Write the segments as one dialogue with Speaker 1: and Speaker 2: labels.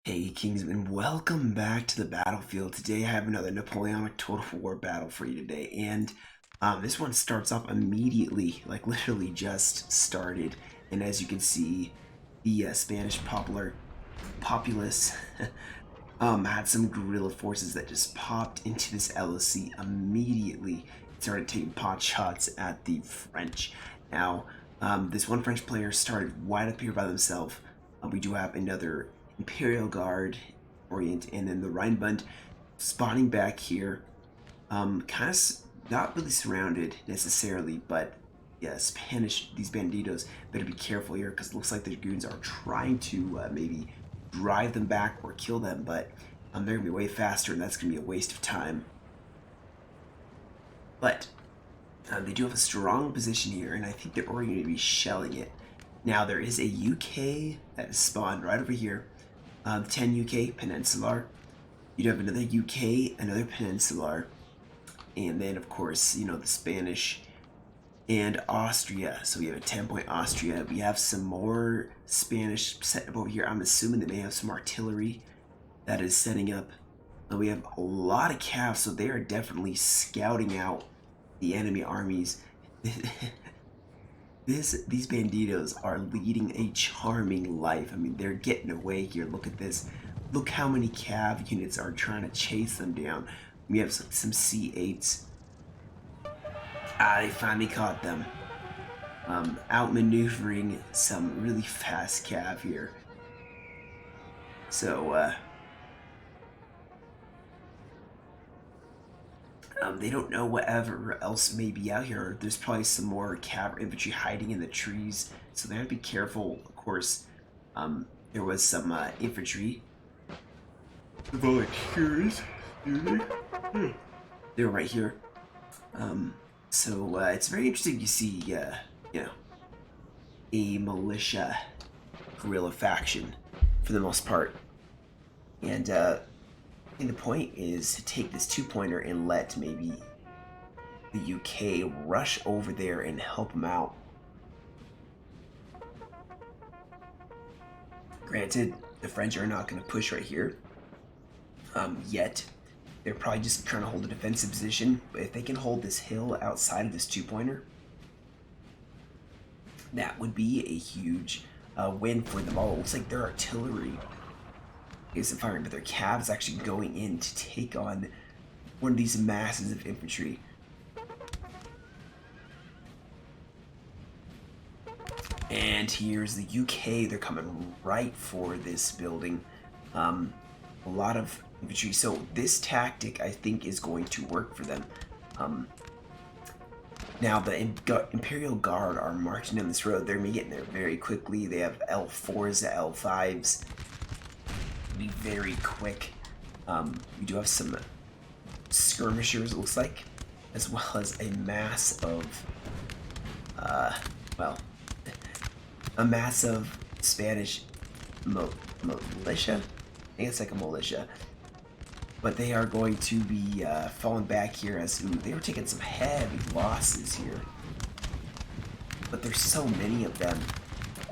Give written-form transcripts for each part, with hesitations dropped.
Speaker 1: Hey Kingsman, welcome back to the battlefield. Today I have another Napoleonic Total War battle for you today, and this one starts off immediately, like literally just started. And as you can see, the Spanish Populace had some guerrilla forces that just popped into this LOC immediately and started taking pot shots at the French. Now, this one French player started right up here by themselves. We do have another Imperial Guard Orient, and then the Rheinbund spawning back here. Kind of not really surrounded necessarily, but yeah, these banditos better be careful here because it looks like the goons are trying to maybe drive them back or kill them, but they're gonna be way faster, and that's gonna be a waste of time. But they do have a strong position here, and I think they're already going to be shelling it. Now, there is a UK that is spawned right over here. 10 UK Peninsular. You do have another UK, another Peninsular. And then, of course, the Spanish and Austria. So we have a 10-point Austria. We have some more Spanish set up over here. I'm assuming they may have some artillery that is setting up. And we have a lot of calves, so they are definitely scouting out the enemy armies. These banditos are leading a charming life. I mean, they're getting away here. Look at this. Look how many cav units are trying to chase them down. We have some C8s. They finally caught them. Outmaneuvering some really fast cav here. So, they don't know whatever else may be out here. There's probably some more cav infantry hiding in the trees, so they have to be careful. Of course, there was some infantry volunteers. They're right here. So it's very interesting to see, a militia guerrilla faction for the most part, and the point is to take this two-pointer and let maybe the UK rush over there and help them out. Granted, the French are not going to push right here yet. They're probably just trying to hold a defensive position, but if they can hold this hill outside of this two-pointer, that would be a huge win for them all. It looks like their artillery isn't firing, but their cav is actually going in to take on one of these masses of infantry. And here's the UK. They're coming right for this building. A lot of infantry. So this tactic, I think, is going to work for them. Now, the Imperial Guard are marching down this road. They're going to be getting there very quickly. They have L4s, L5s. Be very quick. We do have some skirmishers, it looks like, as well as a mass of, a massive Spanish militia. I think it's like a militia. But they are going to be falling back here as they were taking some heavy losses here. But there's so many of them,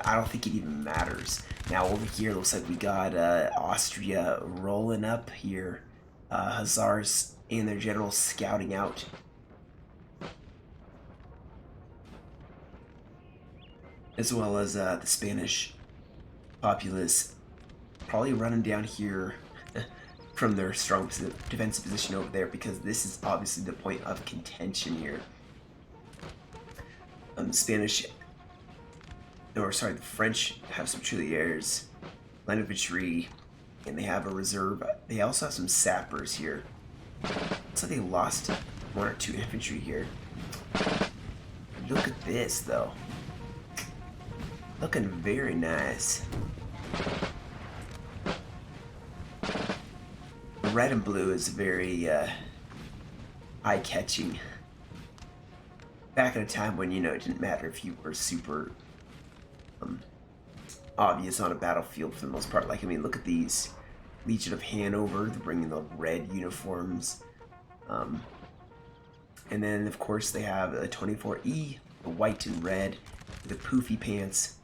Speaker 1: I don't think it even matters. Now over here, looks like we got Austria rolling up here. Hussars and their generals scouting out. As well as the Spanish Populace probably running down here from their strong defensive position over there, because this is obviously the point of contention here. The French have some Tirailleurs, line infantry, and they have a reserve. They also have some sappers here. Looks like they lost one or two infantry here. Look at this, though. Looking very nice. Red and blue is very eye-catching. Back at a time when, it didn't matter if you were super obvious on a battlefield for the most part. Like, I mean, look at these. Legion of Hanover, they're bringing the red uniforms. And then, of course, they have a 24E, the white and red, the poofy pants.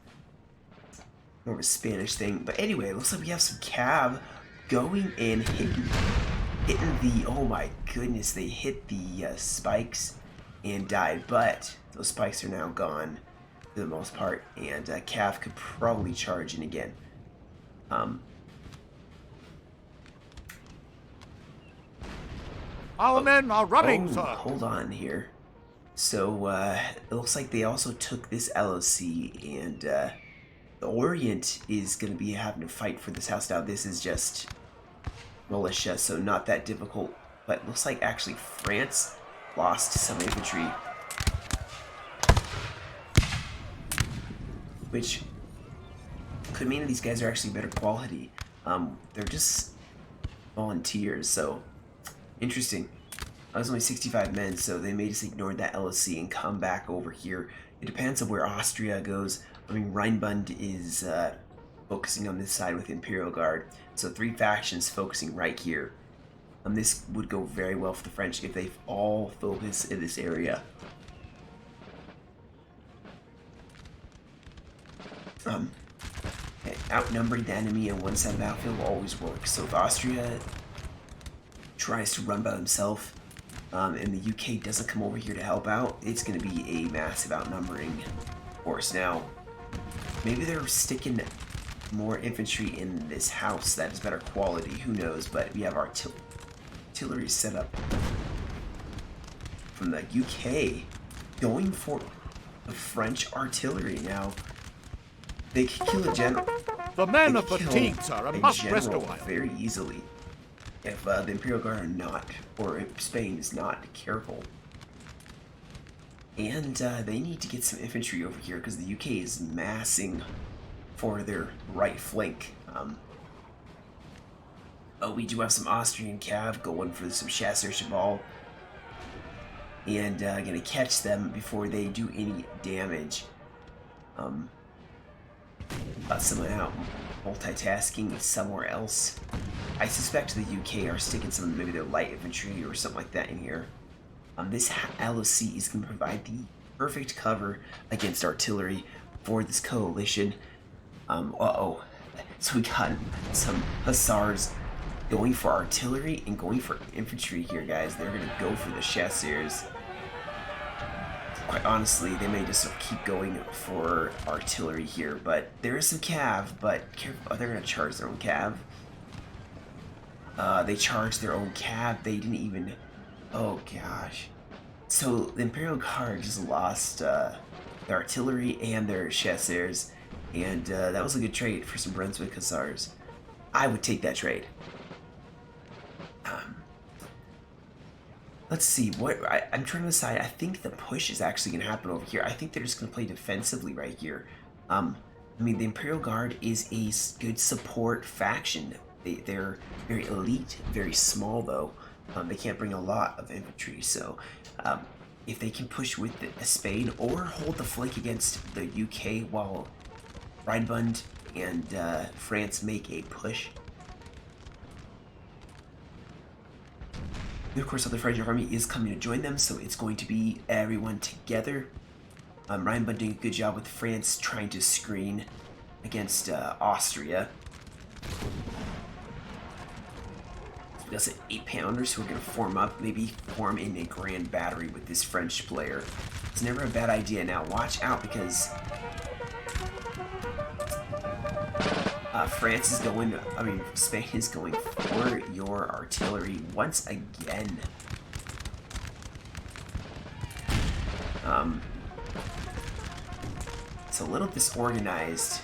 Speaker 1: more of a Spanish thing. But anyway, it looks like we have some cav going in, hitting the, oh my goodness, they hit the spikes and died. But those spikes are now gone for the most part, and cav could probably charge in again.
Speaker 2: Our men are running, sir.
Speaker 1: Hold on here. So, it looks like they also took this LOC, and the Orient is going to be having to fight for this house. Now, this is just militia, so not that difficult, but it looks like actually France lost some infantry, which could mean that these guys are actually better quality. They're just volunteers, so interesting. I was only 65 men, so they may just ignore that LOC and come back over here. It depends on where Austria goes. I mean, Rheinbund is focusing on this side with Imperial Guard, so 3 factions focusing right here. This would go very well for the French if they all focus in this area. Outnumbering the enemy on one side of the battlefield will always work. So if Austria tries to run by himself, and the UK doesn't come over here to help out, it's going to be a massive outnumbering force. Now, maybe they're sticking more infantry in this house that is better quality, who knows, but we have artillery set up from the UK going for the French artillery. Now, they could kill a general.
Speaker 2: The men are fatigued, sir, and must rest a while.
Speaker 1: Very easily, if the Imperial Guard are not, or if Spain is not careful. And they need to get some infantry over here because the UK is massing for their right flank. We do have some Austrian cav going for some chasseurs cheval, and gonna catch them before they do any damage. Someone out multitasking somewhere else. I suspect the UK are sticking some, maybe their light infantry or something like that in here. This LOC is going to provide the perfect cover against artillery for this coalition. So we got some hussars going for artillery and going for infantry here, guys. They're going to go for the chasseurs. Quite honestly, they may just keep going for artillery here, but there is some cav, but they're going to charge their own cav. They charged their own cav. They didn't even... Oh, gosh. So, the Imperial Guard just lost their artillery and their chasseurs, and that was a good trade for some Brunswick hussars. I would take that trade. Let's see, I'm trying to decide. I think the push is actually going to happen over here. I think they're just going to play defensively right here. I mean, the Imperial Guard is a good support faction. They're very elite, very small though. They can't bring a lot of infantry, so if they can push with Spain or hold the flank against the UK while Rheinbund and France make a push. And of course, the French army is coming to join them, so it's going to be everyone together. Rheinbund doing a good job with France trying to screen against Austria. We got some 8-pounders who are going to form up, maybe form in a grand battery with this French player. It's never a bad idea. Now, watch out because France is going, Spain is going for your artillery once again. It's a little disorganized,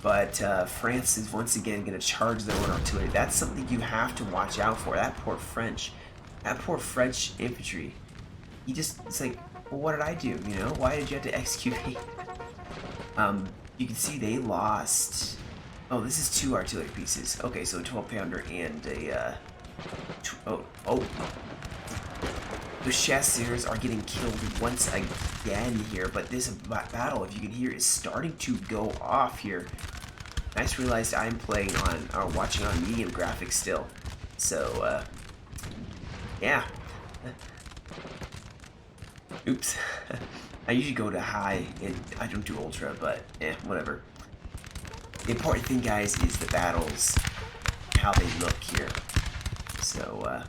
Speaker 1: but France is once again going to charge their own artillery. That's something you have to watch out for. That poor French infantry. It's like, well, what did I do? You know, why did you have to execute me? You can see they lost. Oh, this is 2 artillery pieces. Okay, so a 12-pounder and a. The chasseurs are getting killed once again here, but this battle, if you can hear, is starting to go off here. I just realized I'm playing on, or watching on medium graphics still. So, yeah. Oops. I usually go to high, and I don't do ultra, but whatever. The important thing, guys, is the battles, how they look here. So,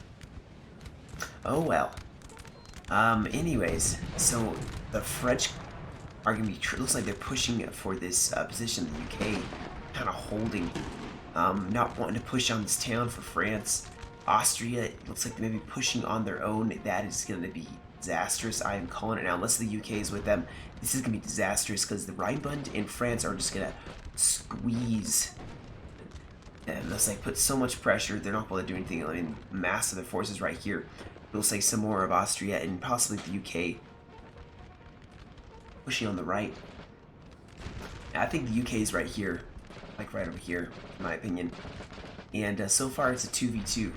Speaker 1: oh well. Anyways, so the French are going to be, looks like they're pushing for this position. The UK kind of holding, not wanting to push on this town for France. Austria, it looks like they may be pushing on their own. That is going to be disastrous. I am calling it now. Unless the UK is with them, this is going to be disastrous because the Rhineland and France are just going to squeeze. And unless they put so much pressure, they're not going to do anything. I mean, mass of their forces right here. It looks like some more of Austria and possibly the UK pushing on the right. I think the UK is right here, like right over here, in my opinion. And so far, it's a 2v2.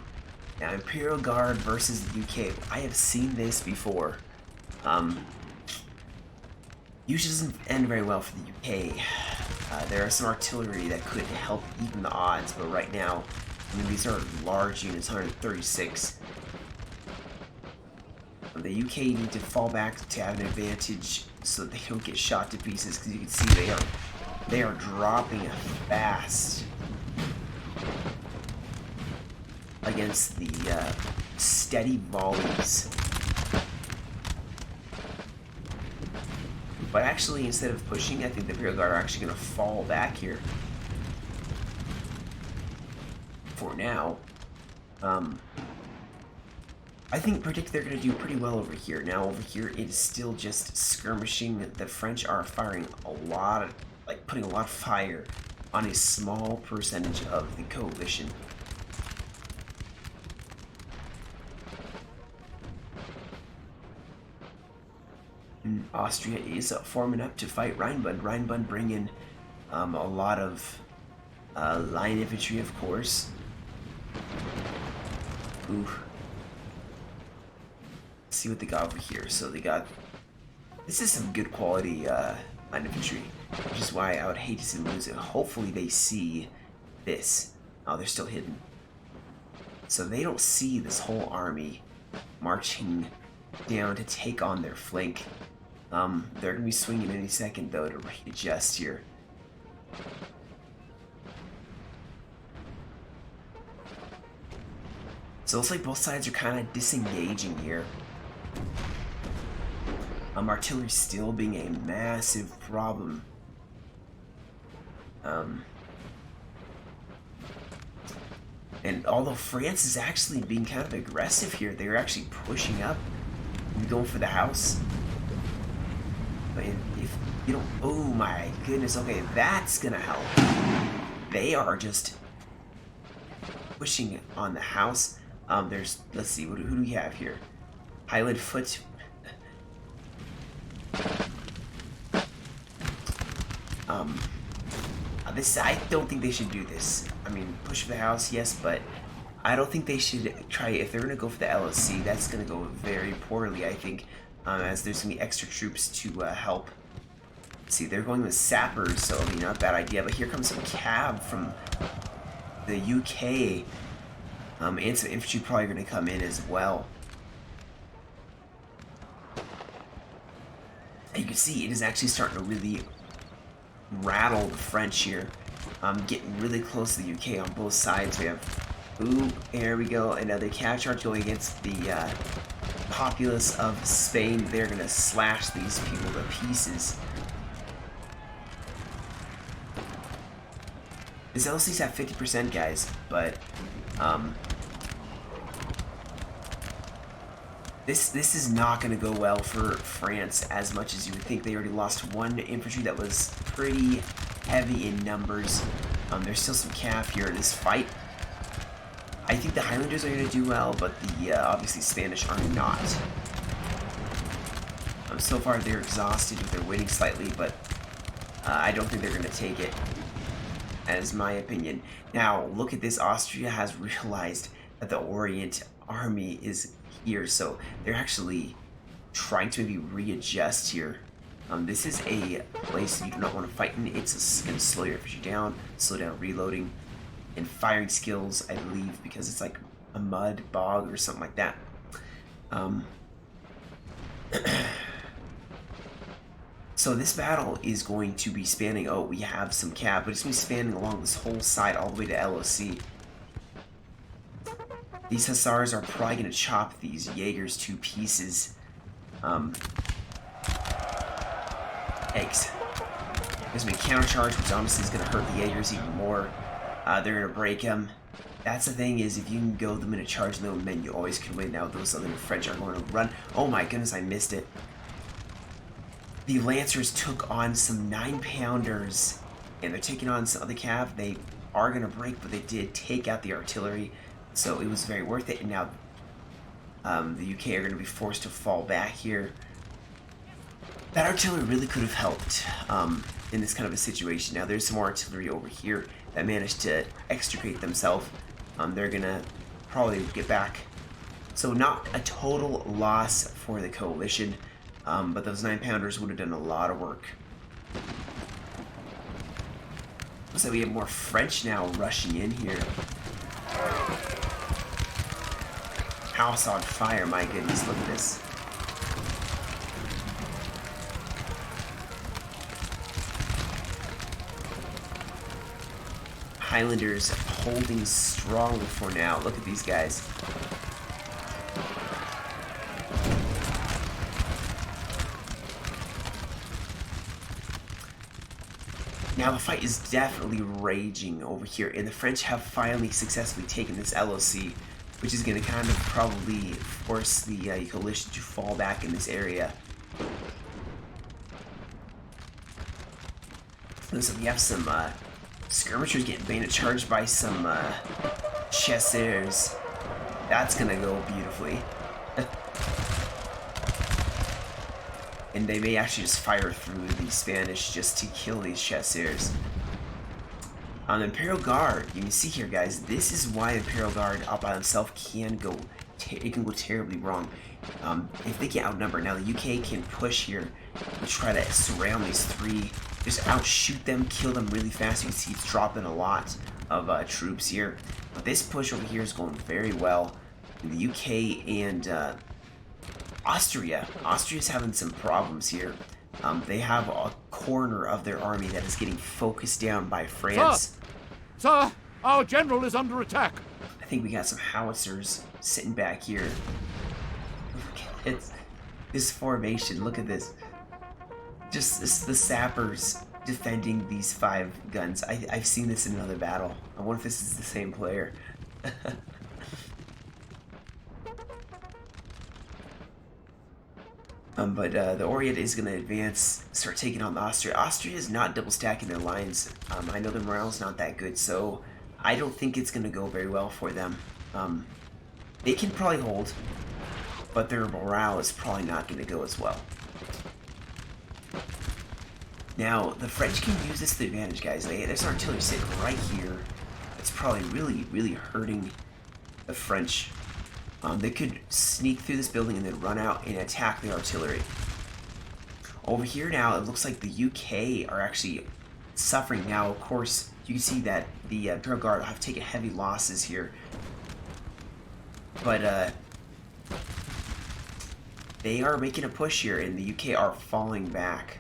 Speaker 1: Now, Imperial Guard versus the UK. I have seen this before. Usually doesn't end very well for the UK. There are some artillery that could help even the odds, but right now, I mean, these are large units, 136. The UK need to fall back to have an advantage so that they don't get shot to pieces, because you can see they are dropping fast against the steady volleys. But actually, instead of pushing, I think the Imperial Guard are actually going to fall back here. For now. I predict they're going to do pretty well over here. Now, over here, it is still just skirmishing. The French are firing a lot of, like, putting a lot of fire on a small percentage of the coalition. Austria is forming up to fight Rhineland. Rhineland bring in a lot of line infantry, of course. Ooh. Let's see what they got over here. So they got... This is some good quality line infantry, which is why I would hate to see them lose it. Hopefully they see this. Oh, they're still hidden. So they don't see this whole army marching down to take on their flank. They're going to be swinging any second, though, to readjust here. So it looks like both sides are kind of disengaging here. Artillery still being a massive problem. And although France is actually being kind of aggressive here, they're actually pushing up and going for the house. But if you don't... Oh my goodness, okay, that's gonna help. They are just pushing on the house. There's... Let's see, who do we have here? Highland Foot... I don't think they should do this. I mean, push for the house, yes, but I don't think they should try. If they're going to go for the LSC, that's going to go very poorly, I think, as there's going to be extra troops to help. See, they're going with sappers, so, I mean, not a bad idea, but here comes some cav from the UK, and some infantry probably going to come in as well. And you can see it is actually starting to really rattle the French here. Getting really close to the UK on both sides. We have, ooh, there we go, another cav charge going against the populace of Spain. They're gonna slash these people to pieces. This LC's at 50%, guys, but This is not going to go well for France as much as you would think. They already lost one infantry that was pretty heavy in numbers. There's still some cav here in this fight. I think the Highlanders are going to do well, but the obviously Spanish are not. So far they're exhausted, they're winning slightly, but I don't think they're going to take it, as my opinion. Now, look at this. Austria has realized that the Orient army is here, so they're actually trying to maybe readjust here. This is a place you do not want to fight in. It's going to slow your infantry down, slow down reloading, and firing skills, I believe, because it's like a mud bog or something like that. So this battle is going to be spanning, oh, we have some cap, but it's going to be spanning along this whole side all the way to LOC. These Hussars are probably going to chop these Jaegers to pieces. Eggs. There's going to be a countercharge, which honestly is going to hurt the Jaegers even more. They're going to break them. That's the thing, is if you can go them in a charge mode, then you always can win. Now those other French are going to run. Oh my goodness, I missed it. The Lancers took on some 9-pounders, and they're taking on some other cav. They are going to break, but they did take out the artillery, so it was very worth it. And now the UK are going to be forced to fall back here. That artillery really could have helped in this kind of a situation. Now there's some more artillery over here that managed to extricate themselves. They're going to probably get back. So not a total loss for the coalition. But those 9-pounders would have done a lot of work. Looks like we have more French now rushing in here. House on fire, my goodness, look at this. Highlanders holding strong for now. Look at these guys. Now the fight is definitely raging over here, and the French have finally successfully taken this LOC, which is going to kind of probably force the coalition to fall back in this area. And so we have some skirmishers getting bayonet charged by some chasseurs. That's going to go beautifully. And they may actually just fire through the Spanish just to kill these chasseurs. On the Imperial Guard, you can see here, guys, this is why the Imperial Guard all by themselves can go terribly wrong. If they get outnumbered, now the UK can push here and try to surround these three, just outshoot them, kill them really fast. You can see it's dropping a lot of troops here. But this push over here is going very well. In the UK and Austria's having some problems here. They have a corner of their army that is getting focused down by France.
Speaker 2: Sir, our general is under attack.
Speaker 1: I think we got some howitzers sitting back here. Look at this formation. Look at this. Just the sappers defending these 5 guns. I've seen this in another battle. I wonder if this is the same player. But the Orient is going to advance, start taking on the Austria. Austria is not double stacking their lines. I know their morale's not that good, so I don't think it's going to go very well for them. They can probably hold, but their morale is probably not going to go as well. Now, the French can use this to advantage, guys. There's artillery sitting right here. It's probably really, really hurting the French. They could sneak through this building and then run out and attack the artillery. Over here now, it looks like the UK are actually suffering now. Of course, you can see that the Imperial Guard have taken heavy losses here. But they are making a push here, and the UK are falling back.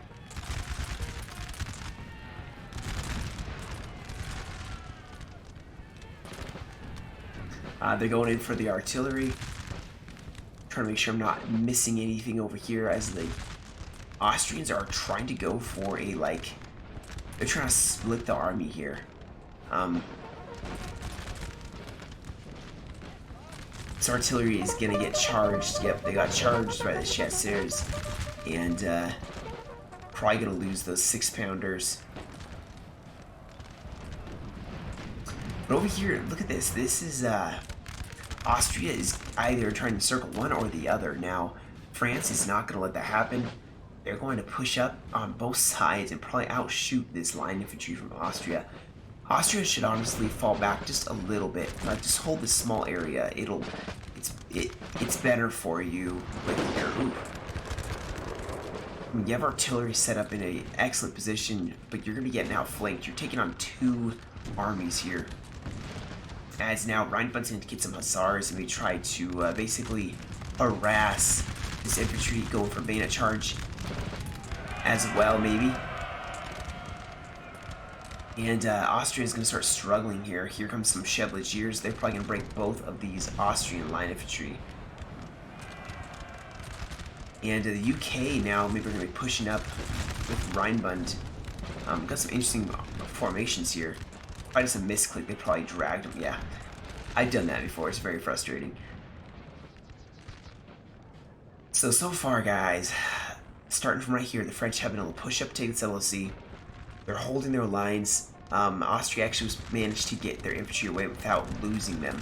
Speaker 1: They're going in for the artillery. Trying to make sure I'm not missing anything over here, as the Austrians are trying to go for a, like, they're trying to split the army here. This artillery is gonna get charged. Yep, they got charged by the chasseurs, and probably gonna lose those 6-pounders. But over here, look at this. This is Austria is either trying to circle one or the other. Now, France is not going to let that happen. They're going to push up on both sides and probably outshoot this line infantry from Austria. Austria should honestly fall back just a little bit. Just hold this small area. It's better for you. Like here, ooh. I mean, you have artillery set up in an excellent position, but you're going to be getting outflanked. You're taking on 2 armies here. As now Rheinbund's going to get some hussars, and we try to basically harass this infantry going for bayonet charge as well, maybe. And Austria is going to start struggling here. Here comes some Chevaliers. They're probably going to break both of these Austrian line infantry. And the UK now, maybe we're going to be pushing up with Rheinbund. Got some interesting formations here. Probably just a misclick. They probably dragged them. Yeah, I've done that before. It's very frustrating. So far, guys, starting from right here, the French have been able to push up, take this LOC. They're holding their lines. Austria actually managed to get their infantry away without losing them.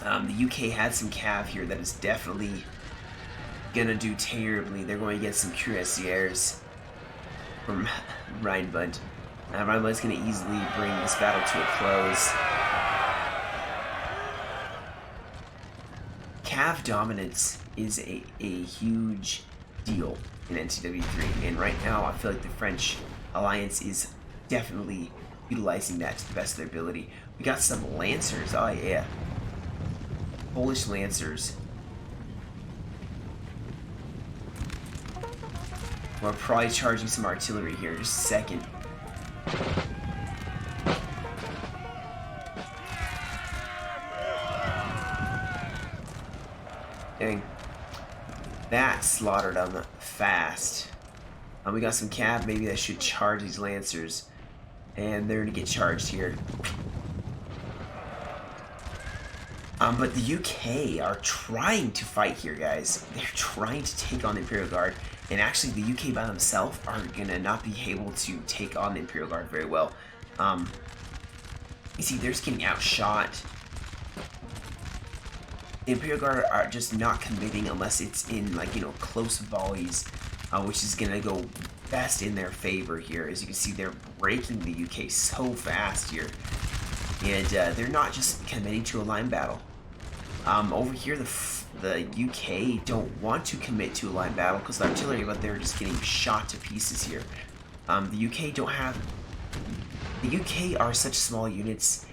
Speaker 1: The UK had some cav here that is definitely gonna do terribly. They're going to get some cuirassiers from Rheinbund. Rheinbund's gonna easily bring this battle to a close. Cav dominance is a huge deal in NCW3, and right now I feel like the French alliance is definitely utilizing that to the best of their ability. We got some Lancers, oh yeah. Polish Lancers. We're probably charging some artillery here in just a second. Dang. That slaughtered them fast. We got some cav maybe that should charge these Lancers. And they're going to get charged here. But the UK are trying to fight here, guys. They're trying to take on the Imperial Guard. And actually, the UK by themselves are going to not be able to take on the Imperial Guard very well. You see, they're just getting outshot. The Imperial Guard are just not committing unless it's in, like, you know, close volleys, which is going to go best in their favor here. As you can see, they're breaking the UK so fast here. And they're not just committing to a line battle. Over here, the UK don't want to commit to a line battle because the artillery, but they're just getting shot to pieces here. The UK don't have... The UK are such small units,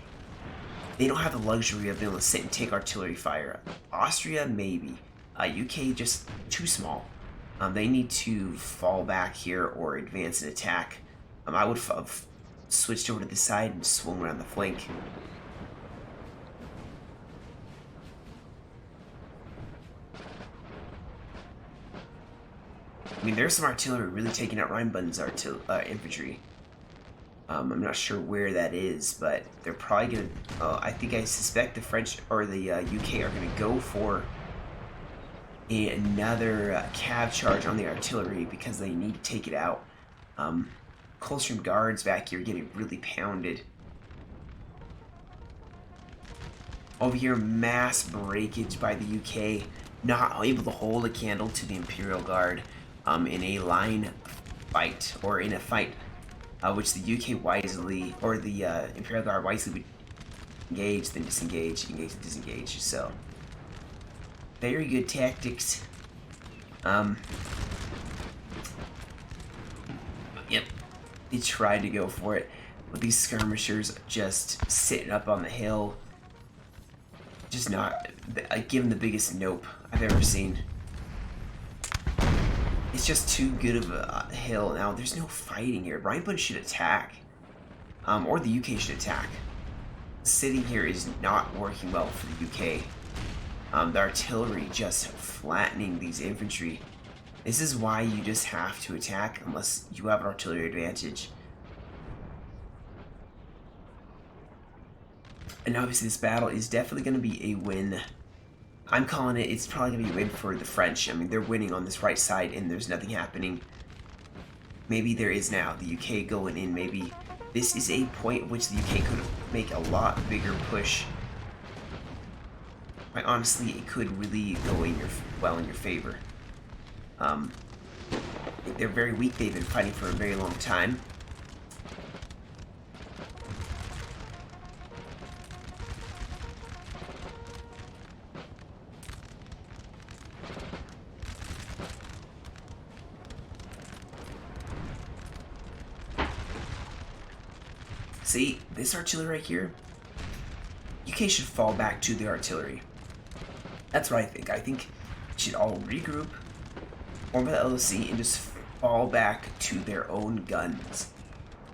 Speaker 1: they don't have the luxury of being able to sit and take artillery fire. Austria, maybe. UK, just too small. They need to fall back here or advance and attack. I would have switched over to the side and swung around the flank. I mean, there's some artillery really taking out Rheinbund's infantry. I'm not sure where that is, but they're probably going to... I suspect the French or the UK are going to go for another cav charge on the artillery because they need to take it out. Coldstream Guards back here getting really pounded. Over here, mass breakage by the UK, not able to hold a candle to the Imperial Guard in a line fight, or in a fight which the UK wisely, or the Imperial Guard wisely would engage, then disengage, engage, and disengage. So, very good tactics. Yep, they tried to go for it, but these skirmishers just sitting up on the hill, just not, I give them the biggest nope I've ever seen. It's just too good of a hill. Now, there's no fighting here. Rheinbund should attack. Or the UK should attack. Sitting here is not working well for the UK. The artillery just flattening these infantry. This is why you just have to attack unless you have an artillery advantage. And obviously this battle is definitely going to be a win. I'm calling it, it's probably going to be a win for the French. I mean, they're winning on this right side and there's nothing happening. Maybe there is now. The UK going in, maybe this is a point at which the UK could make a lot bigger push. Quite honestly, it could really go in your favor. They're very weak. They've been fighting for a very long time. See, this artillery right here, you UK should fall back to the artillery. That's what I think. I think they should all regroup, form the LOC, and just fall back to their own guns.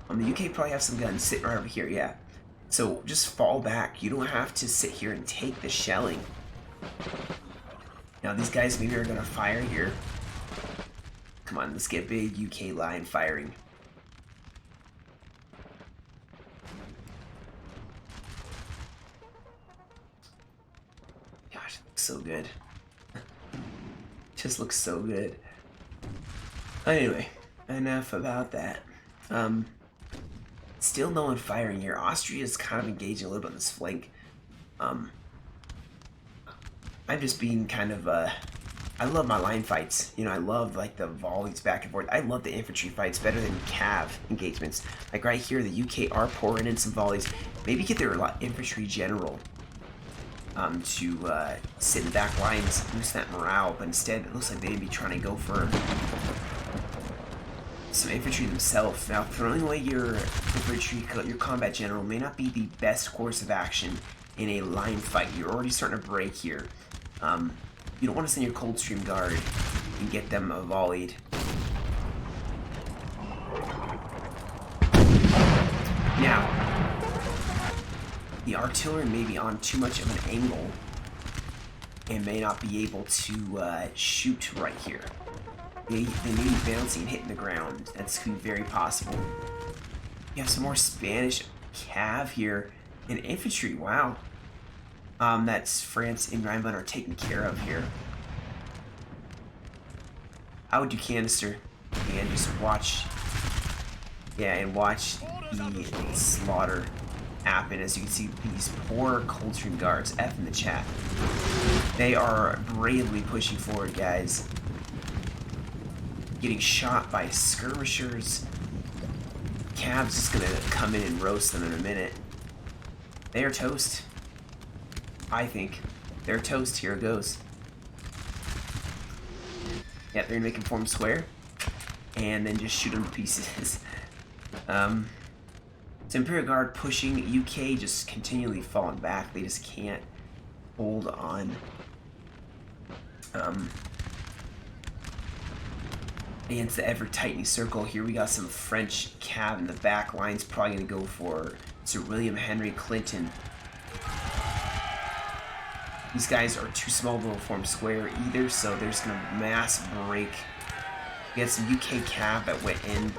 Speaker 1: The UK probably have some guns sitting right over here, yeah. So just fall back. You don't have to sit here and take the shelling. Now these guys maybe are gonna fire here. Come on, let's get big UK line firing. Gosh, it looks so good. Just looks so good. Anyway, enough about that. Still no one firing here. Austria is kind of engaging a little bit on this flank. I'm just being kind of, I love my line fights. You know, I love, like, the volleys back and forth. I love the infantry fights better than cav engagements. Like, right here, the UK are pouring in some volleys. Maybe get their infantry general to sit in the back lines, boost that morale. But instead, it looks like they'd be trying to go for some infantry themselves. Now, throwing away your infantry, your combat general may not be the best course of action in a line fight. You're already starting to break here. You don't want to send your Coldstream Guard and get them volleyed. Now, the artillery may be on too much of an angle and may not be able to shoot right here. They may be bouncing and hitting the ground. That's very possible. You have some more Spanish cav here and infantry. Wow. That's France and Rhineland are taken care of here. I would do canister and just watch, and watch the slaughter happen. As you can see, these poor Coldstream Guards, F in the chat. They are bravely pushing forward, guys. Getting shot by skirmishers. Cav's just gonna come in and roast them in a minute. They are toast. I think they're toast. Here it goes. Yeah, they're gonna make them form square, and then just shoot them to pieces. It's Imperial Guard pushing. UK just continually falling back. They just can't hold on. Against the ever-tightening circle. Here we got some French cav in the back lines. Probably gonna go for Sir William Henry Clinton. These guys are too small to form square either, so they're just gonna mass break. We had some UK cav that went in.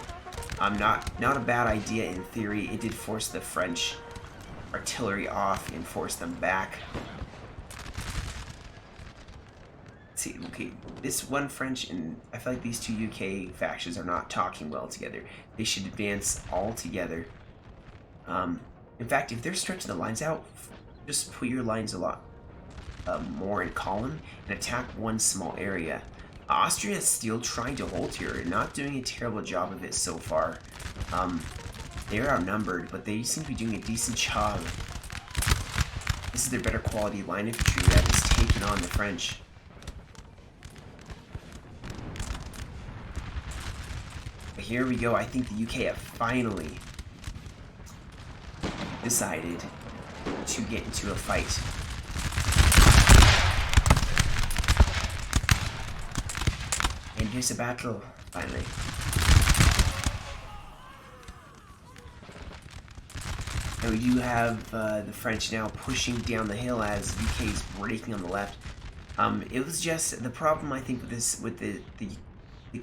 Speaker 1: Not a bad idea in theory. It did force the French artillery off and force them back. Let's see, okay, this one French and I feel like these two UK factions are not talking well together. They should advance all together. In fact, if they're stretching the lines out, just put your lines a lot more in column and attack one small area. Austria is still trying to hold here, not doing a terrible job of it so far. They're outnumbered, but they seem to be doing a decent job. This is their better quality line infantry that is taking on the French. But here we go. I think the UK have finally decided to get into a fight. And here's a battle, finally. And we do have the French now pushing down the hill as UK is breaking on the left. It was just the problem I think with this, with the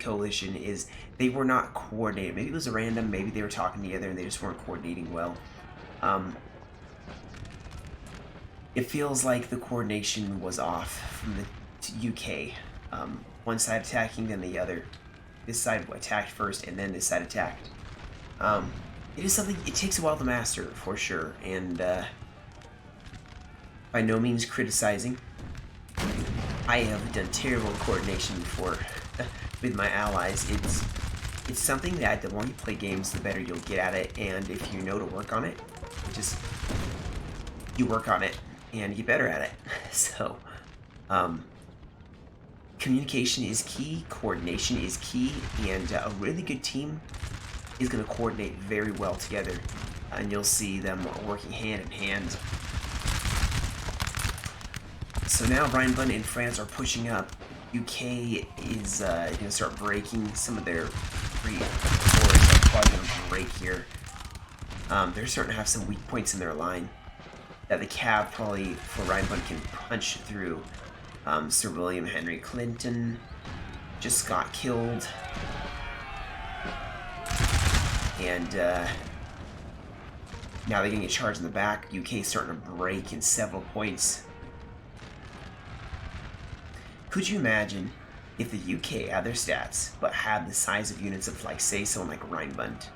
Speaker 1: coalition, is they were not coordinated. Maybe it was a random. Maybe they were talking together and they just weren't coordinating well. It feels like the coordination was off from the UK. One side attacking, then the other. This side attacked first, and then this side attacked. It is something, it takes a while to master, for sure, and by no means criticizing. I have done terrible coordination before with my allies. It's something that the more you play games, the better you'll get at it, and if you know to work on it, just, you work on it, and you get better at it. So, communication is key, coordination is key, and a really good team is going to coordinate very well together, and you'll see them working hand in hand. So now Rhineland and France are pushing up. UK is going to start breaking some of their free forwards. Are probably going to break here. They're starting to have some weak points in their line that the cav probably for Rhineland can punch through. Sir William Henry Clinton just got killed. And now they're getting a charge in the back. UK starting to break in several points. Could you imagine if the UK had their stats, but had the size of units of, like, say, someone like Rhineland,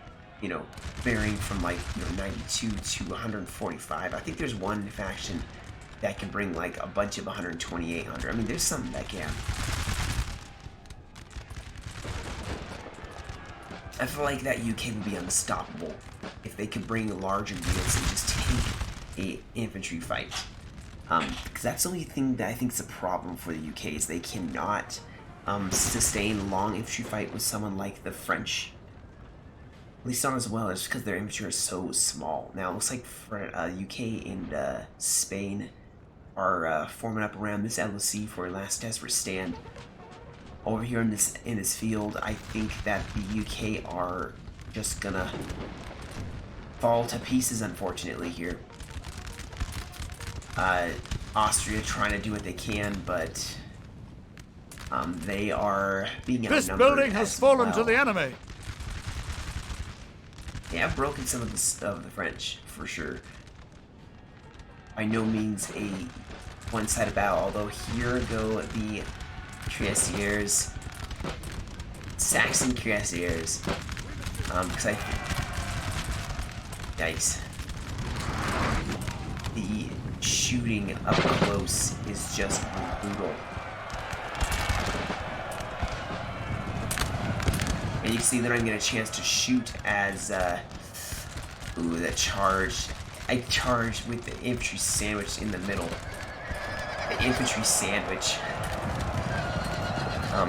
Speaker 1: you know, varying from, like, 92 to 145. I think there's one faction that can bring, like, a bunch of 12800. I mean, there's some that can. I feel like that UK would be unstoppable if they could bring larger units and just take a infantry fight. Because that's the only thing that I think is a problem for the UK is they cannot sustain a long infantry fight with someone like the French. At least not as well, it's because their infantry are so small. Now it looks like for UK and Spain are forming up around this LOC for a last desperate stand. Over here in this field, I think that the UK are just gonna fall to pieces, unfortunately, here. Austria trying to do what they can, but they are being outnumbered.
Speaker 2: This building has fallen to the enemy.
Speaker 1: They have broken some of the French, for sure. By no means a one-sided battle, although here go the cuirassiers, Saxon cuirassiers, because yikes. The shooting up close is just brutal. And you can see they're not even getting a chance to shoot as, ooh, that charge. I charged with the infantry sandwich in the middle. The infantry sandwich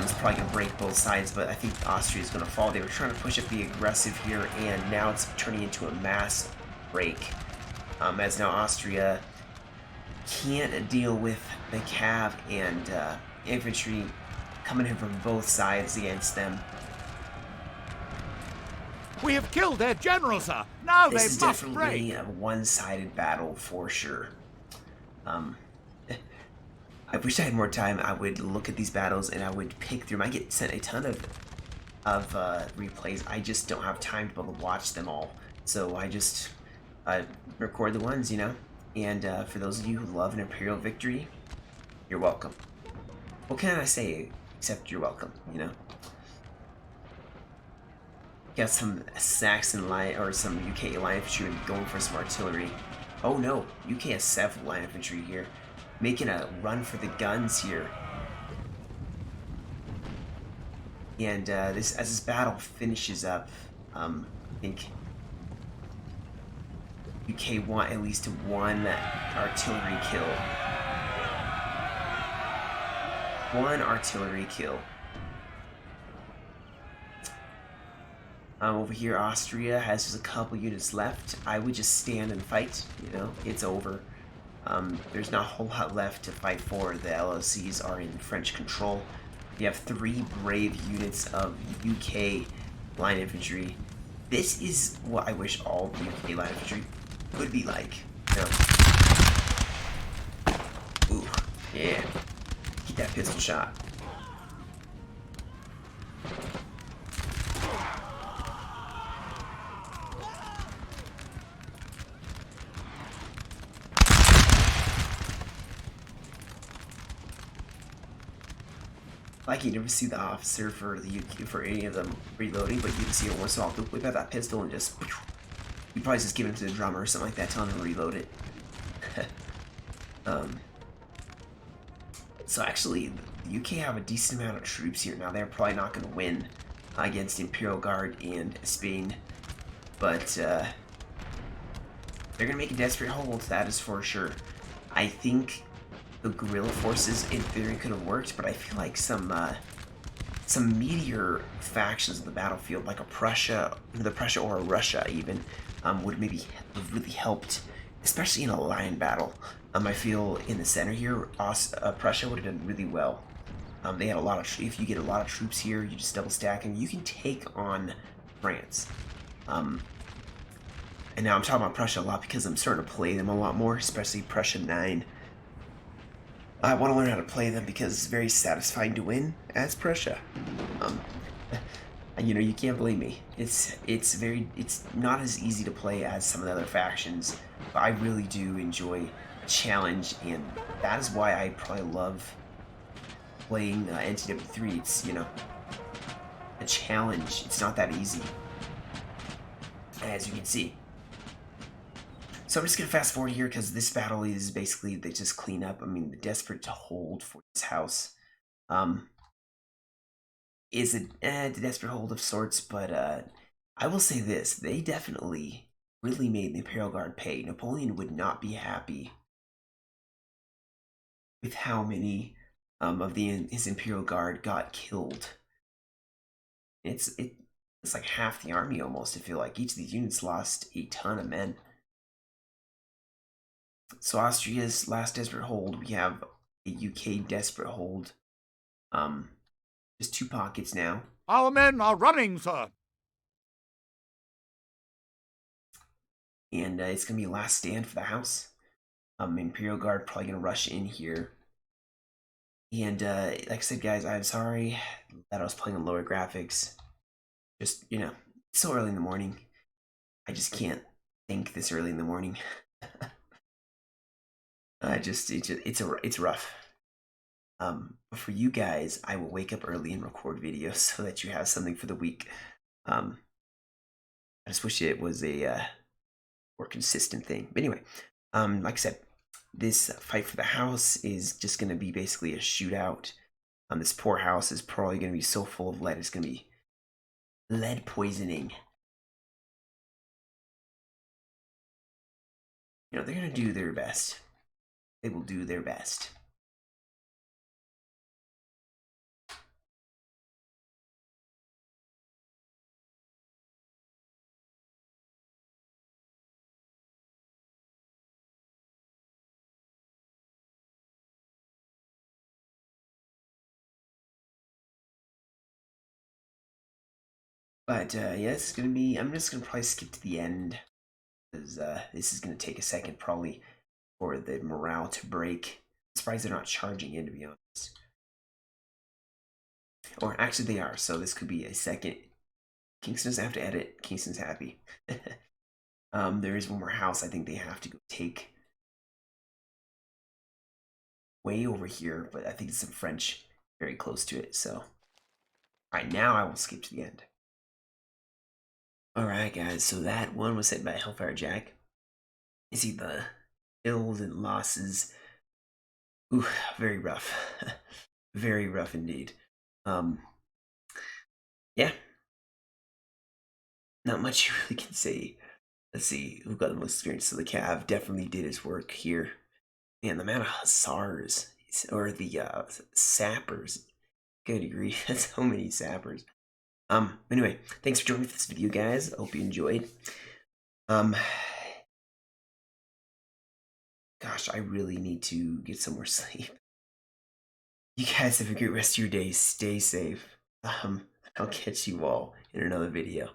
Speaker 1: is probably going to break both sides, but I think Austria is going to fall. They were trying to push up the aggressive here, and now it's turning into a mass break. As now Austria can't deal with the cav and infantry coming in from both sides against them.
Speaker 2: We have killed their general, sir. Now
Speaker 1: This is
Speaker 2: they must
Speaker 1: definitely
Speaker 2: break.
Speaker 1: a one-sided battle for sure. I wish I had more time. I would look at these battles and I would pick through them. I get sent a ton of replays. I just don't have time to be able to watch them all. So I just record the ones, you know. And for those of you who love an Imperial victory, you're welcome. What can I say except you're welcome, you know? Got some Saxon line or some UK line infantry going for some artillery. Oh no, UK has several line infantry here, making a run for the guns here. And as this battle finishes up, I think UK want at least one artillery kill. One artillery kill. Over here, Austria has just a couple units left. I would just stand and fight, you know, it's over. There's not a whole lot left to fight for. The LOCs are in French control. You have 3 brave units of UK line infantry. This is what I wish all the UK line infantry would be like. You know? Ooh, yeah. Keep that pistol shot. Like you never see the officer for the UK for any of them reloading, but you can see it once in a while. Whip out that pistol and just you probably just give it to the drummer or something like that, telling him to reload it. So actually, the UK have a decent amount of troops here. Now they're probably not going to win against the Imperial Guard and Spain, but they're going to make a desperate hold. That is for sure. I think the guerrilla forces in theory could have worked, but I feel like some meteor factions of the battlefield, like the Prussia or a Russia even, would maybe have really helped especially in a line battle. I feel in the center here, Prussia would have done really well. They had a lot of. If you get a lot of troops here, you just double stack them. You can take on France. And now I'm talking about Prussia a lot because I'm starting to play them a lot more, especially Prussia 9. I want to learn how to play them because it's very satisfying to win as Prussia. And you can't blame me. It's not as easy to play as some of the other factions, but I really do enjoy a challenge, and that is why I probably love playing NTW3. It's a challenge. It's not that easy, as you can see. So I'm just gonna fast forward here because this battle is basically they just clean up. I mean, the desperate to hold for this house. Is a desperate hold of sorts, but I will say this: they definitely really made the Imperial Guard pay. Napoleon would not be happy with how many of his Imperial Guard got killed. It's like half the army almost. I feel like each of these units lost a ton of men. So Austria's last desperate hold, we have a UK desperate hold. Just 2 pockets now.
Speaker 2: Our men are running, sir.
Speaker 1: And it's going to be last stand for the house. Imperial Guard probably going to rush in here. And like I said, guys, I'm sorry that I was playing on lower graphics. Just, it's so early in the morning. I just can't think this early in the morning. It's rough. But for you guys, I will wake up early and record videos so that you have something for the week. I just wish it was a more consistent thing. But anyway, like I said, this fight for the house is just going to be basically a shootout. This poor house is probably going to be so full of lead, it's going to be lead poisoning. They're going to do their best. They will do their best. But yeah, this is gonna be. I'm just gonna probably skip to the end because this is gonna take a second probably for the morale to break. I'm surprised they're not charging in, to be honest. Or actually, they are. So this could be a second. Kingston doesn't have to edit. Kingston's happy. There is one more house I think they have to go take way over here, but I think it's some French very close to it. So, all right, now I will skip to the end. All right, guys. So that one was hit by Hellfire Jack. You see the kills and losses. Ooh, very rough. Very rough indeed. Yeah. Not much you really can say. Let's see who got the most experience. So the Cav definitely did his work here. Man, the amount of hussars or the sappers. Good grief, that's so many sappers. Anyway, thanks for joining me for this video, guys. I hope you enjoyed. Gosh, I really need to get some more sleep. You guys have a great rest of your day. Stay safe. I'll catch you all in another video.